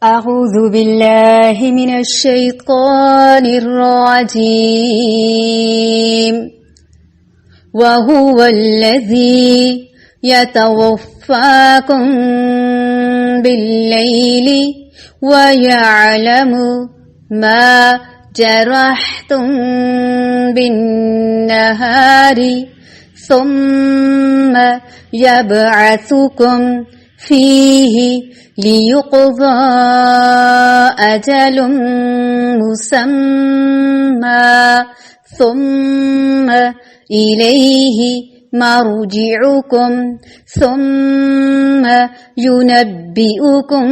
أعوذ بالله من الشيطان الرجيم وهو الذي يتوفاكم بالليل ويعلم ما جرحتم بالنهار ثم يبعثكم فيه ليقضى أجل مسمى ثم إليه مرجعكم ثم ينبئكم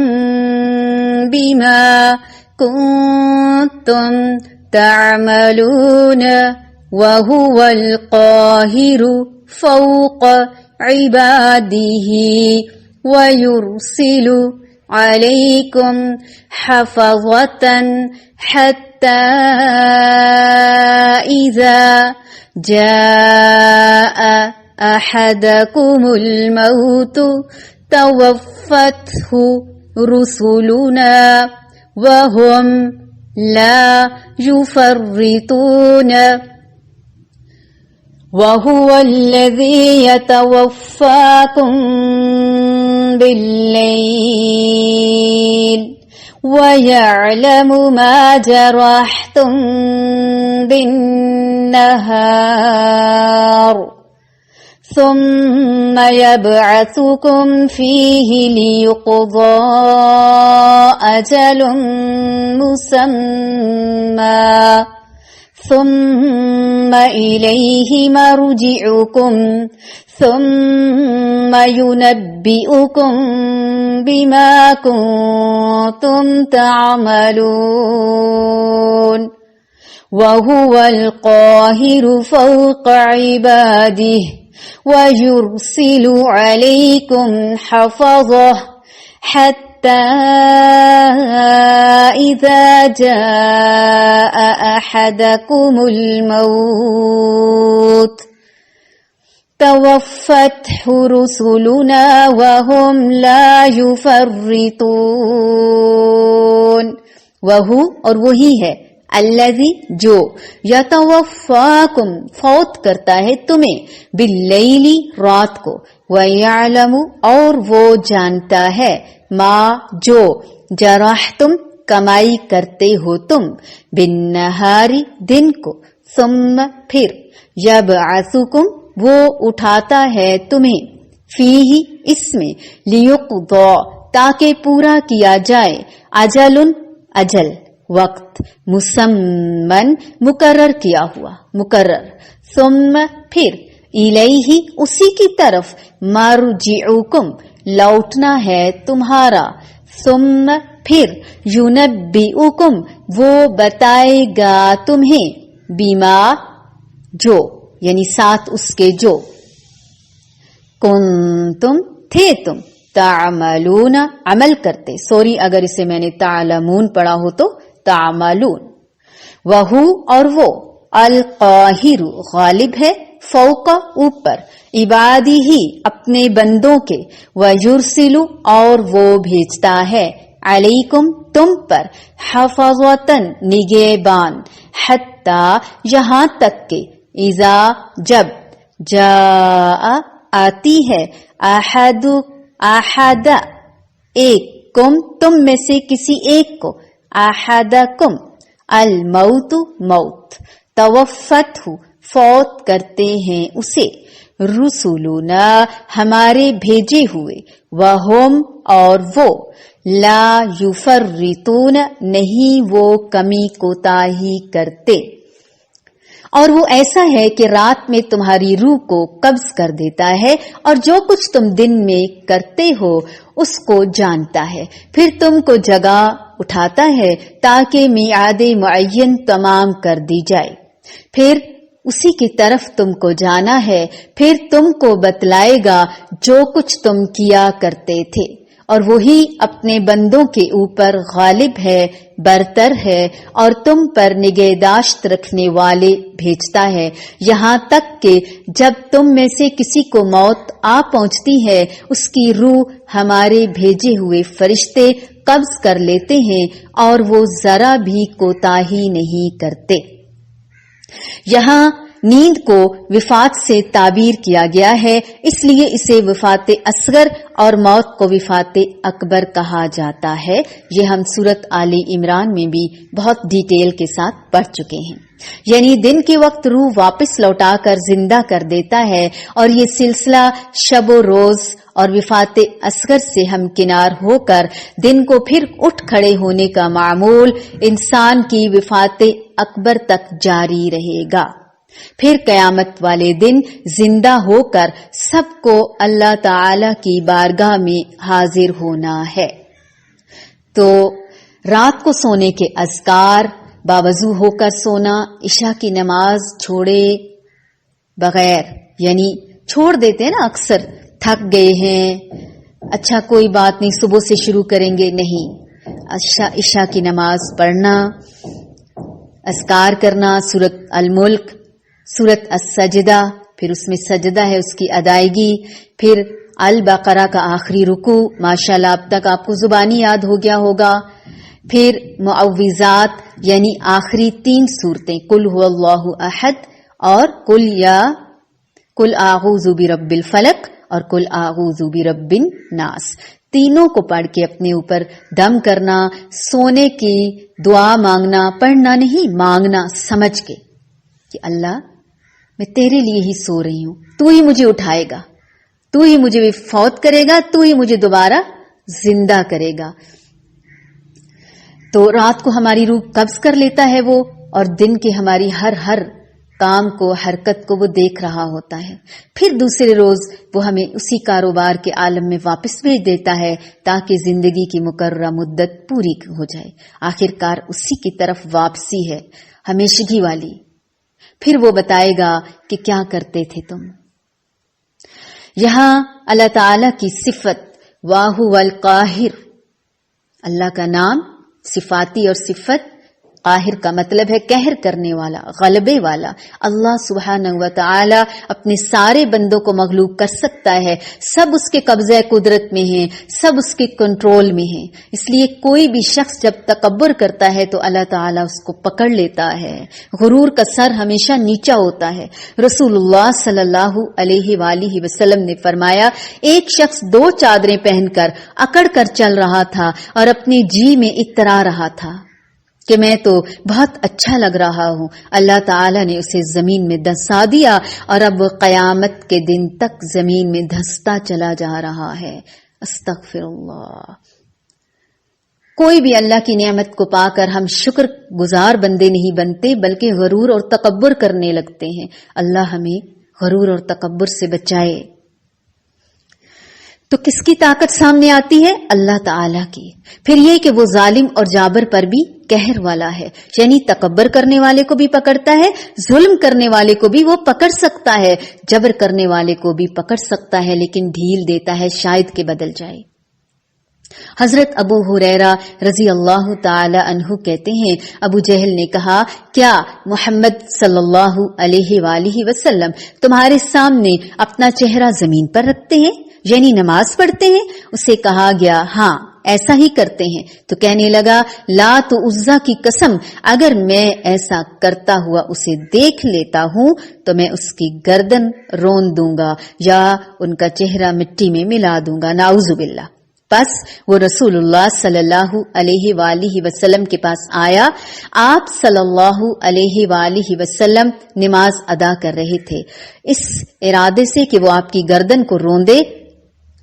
بما كنتم تعملون وهو القاهر فوق عباده ويرسل عليكم حفظة حتى إذا جاء أحدكم الموت توفته رسلنا وهم لا يفرطون وهو الذي يتوفاكم بالليل ويعلم ما جرحتم بالنهار ثم يبعثكم فيه ليقضى أجل مسمى ثم إليه مرجعكم ثم ينبئكم بما كنتم تعملون وهو القاهر فوق عباده ويرسل عليكم حفظة حتى إذا جاء أحدكم الموت توفته رسلنا وهم لا يفرطون وہو اور وہی ہے الذی جو یتوفاکم فوت کرتا ہے تمہیں باللیلی رات کو وَيَعْلَمُ اور وہ جانتا ہے ما جو جرحتم کمائی کرتے ہو تم بالنہاری دن کو ثم پھر یبعثکم وہ اٹھاتا ہے تمہیں فیہ اس میں لیقضا تاکہ پورا کیا جائے اجل اجل وقت مسمن مقرر کیا ہوا مقرر ثم پھر الیہ اسی کی طرف مرجعکم لوٹنا ہے تمہارا ثم پھر ینبئکم وہ بتائے گا تمہیں بما جو یعنی ساتھ اس کے جو کنتم تھے تم تعملون عمل کرتے سوری اگر اسے میں نے تعلمون پڑھا ہو تو تعملون وہو اور وہ القاہر غالب ہے فوق اوپر عبادی ہی اپنے بندوں کے ویرسل اور وہ بھیجتا ہے علیکم تم پر حفظتن نگہبان حتی یہاں تک کہ اذا جب جاء آتی ہے احد ایک کم تم میں سے کسی ایک کو احدکم الموت موت توفت فوت کرتے ہیں اسے رسولنا ہمارے بھیجے ہوئے وہم اور وہ لا یفرطون نہیں وہ کمی کوتاہی کرتے اور وہ ایسا ہے کہ رات میں تمہاری روح کو قبض کر دیتا ہے اور جو کچھ تم دن میں کرتے ہو اس کو جانتا ہے پھر تم کو جگہ اٹھاتا ہے تاکہ میعاد معین تمام کر دی جائے پھر اسی کی طرف تم کو جانا ہے پھر تم کو بتلائے گا جو کچھ تم کیا کرتے تھے اور وہی اپنے بندوں کے اوپر غالب ہے، برتر ہے اور تم پر نگہداشت رکھنے والے بھیجتا ہے، یہاں تک کہ جب تم میں سے کسی کو موت آ پہنچتی ہے اس کی روح ہمارے بھیجے ہوئے فرشتے قبض کر لیتے ہیں اور وہ ذرا بھی کوتاہی نہیں کرتے۔ یہاں نیند کو وفات سے تعبیر کیا گیا ہے، اس لیے اسے وفات اصغر اور موت کو وفات اکبر کہا جاتا ہے۔ یہ ہم سورۃ آل عمران میں بھی بہت ڈیٹیل کے ساتھ پڑھ چکے ہیں۔ یعنی دن کے وقت روح واپس لوٹا کر زندہ کر دیتا ہے، اور یہ سلسلہ شب و روز اور وفات اصغر سے ہمکنار ہو کر دن کو پھر اٹھ کھڑے ہونے کا معمول انسان کی وفات اکبر تک جاری رہے گا۔ پھر قیامت والے دن زندہ ہو کر سب کو اللہ تعالی کی بارگاہ میں حاضر ہونا ہے۔ تو رات کو سونے کے اذکار، باوضو ہو کر سونا، عشاء کی نماز چھوڑے بغیر، یعنی چھوڑ دیتے ہیں نا اکثر، تھک گئے ہیں، اچھا کوئی بات نہیں صبح سے شروع کریں گے، نہیں، عشاء کی نماز پڑھنا، اذکار کرنا، سورۃ الملک، سورۃ السجدہ، پھر اس میں سجدہ ہے اس کی ادائیگی، پھر البقرہ کا آخری رکوع، ماشاءاللہ اب تک آپ کو زبانی یاد ہو گیا ہوگا، پھر معوذات یعنی آخری 3 صورتیں، قل هو اللہ احد اور قل اعوذ برب الفلق اور قل اعوذ برب الناس، تینوں کو پڑھ کے اپنے اوپر دم کرنا، سونے کی دعا مانگنا، پڑھنا نہیں، مانگنا سمجھ کے کہ اللہ میں تیرے لیے ہی سو رہی ہوں، تو ہی مجھے اٹھائے گا، تو ہی مجھے فوت کرے گا، تو ہی مجھے دوبارہ زندہ کرے گا۔ تو رات کو ہماری روح قبض کر لیتا ہے وہ، اور دن کے ہماری ہر کام کو، حرکت کو وہ دیکھ رہا ہوتا ہے۔ پھر دوسرے روز وہ ہمیں اسی کاروبار کے عالم میں واپس بھیج دیتا ہے تاکہ زندگی کی مقررہ مدت پوری ہو جائے۔ آخر کار اسی کی طرف واپسی ہے، ہمیشگی والی۔ پھر وہ بتائے گا کہ کیا کرتے تھے تم۔ یہاں اللہ تعالی کی صفت واہو القاہر، اللہ کا نام صفاتی اور صفت، قاہر کا مطلب ہے قہر کرنے والا، غلبے والا۔ اللہ سبحانہ و تعالی اپنے سارے بندوں کو مغلوب کر سکتا ہے، سب اس کے قبضہ قدرت میں ہیں، سب اس کے کنٹرول میں ہیں۔ اس لیے کوئی بھی شخص جب تکبر کرتا ہے تو اللہ تعالی اس کو پکڑ لیتا ہے۔ غرور کا سر ہمیشہ نیچا ہوتا ہے۔ رسول اللہ صلی اللہ علیہ وآلہ وسلم نے فرمایا، ایک شخص 2 چادریں پہن کر اکڑ کر چل رہا تھا اور اپنے جی میں اترا رہا تھا کہ میں تو بہت اچھا لگ رہا ہوں۔ اللہ تعالی نے اسے زمین میں دھسا دیا اور اب وہ قیامت کے دن تک زمین میں دھستا چلا جا رہا ہے۔ استغفر اللہ۔ کوئی بھی اللہ کی نعمت کو پا کر ہم شکر گزار بندے نہیں بنتے، بلکہ غرور اور تکبر کرنے لگتے ہیں۔ اللہ ہمیں غرور اور تکبر سے بچائے۔ تو کس کی طاقت سامنے آتی ہے؟ اللہ تعالیٰ کی۔ پھر یہ کہ وہ ظالم اور جابر پر بھی قہر والا ہے، یعنی تکبر کرنے والے کو بھی پکڑتا ہے، ظلم کرنے والے کو بھی وہ پکڑ سکتا ہے، جبر کرنے والے کو بھی پکڑ سکتا ہے، لیکن ڈھیل دیتا ہے شاید کہ بدل جائے۔ حضرت ابو ہریرہ رضی اللہ تعالی عنہ کہتے ہیں، ابو جہل نے کہا، کیا محمد صلی اللہ علیہ وآلہ وسلم تمہارے سامنے اپنا چہرہ زمین پر رکھتے ہیں، یعنی نماز پڑھتے ہیں؟ اسے کہا گیا، ہاں ایسا ہی کرتے ہیں۔ تو کہنے لگا، لات و عزا کی قسم، اگر میں ایسا کرتا ہوا اسے دیکھ لیتا ہوں تو میں اس کی گردن رون دوں گا یا ان کا چہرہ مٹی میں ملا دوں گا، نعوذ باللہ۔ بس وہ رسول اللہ صلی اللہ علیہ وآلہ وسلم کے پاس آیا۔ آپ صلی اللہ علیہ وآلہ وسلم نماز ادا کر رہے تھے، اس ارادے سے کہ وہ آپ کی گردن کو روندے۔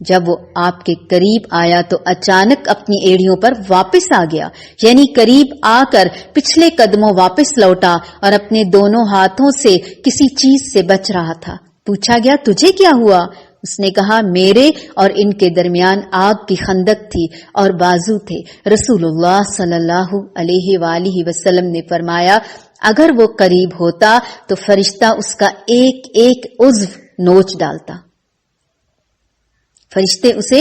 جب وہ آپ کے قریب آیا تو اچانک اپنی ایڑیوں پر واپس آ گیا، یعنی قریب آ کر پچھلے قدموں واپس لوٹا اور اپنے دونوں ہاتھوں سے کسی چیز سے بچ رہا تھا۔ پوچھا گیا، تجھے کیا ہوا؟ اس نے کہا، میرے اور ان کے درمیان آگ کی خندق تھی اور بازو تھے۔ رسول اللہ صلی اللہ علیہ وآلہ وسلم نے فرمایا، اگر وہ قریب ہوتا تو فرشتہ اس کا ایک ایک عضو نوچ ڈالتا، فرشتے اسے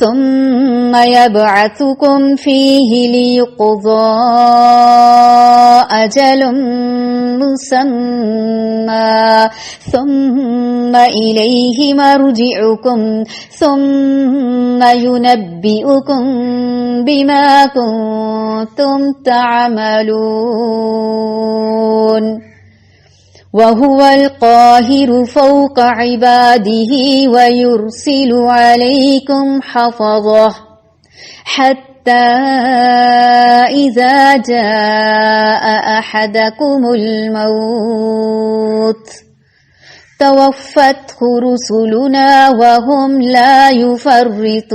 ثم يبعثكم فيه ليقضى أجل مسمى ثم إليه مرجعكم ثم ينبئكم بما كنتم تعملون وهو القاهر فوق عباده ويرسل عليكم حفظه حتى إذا جاء أحدكم الموت توفته رسلنا وهم لا يفرطون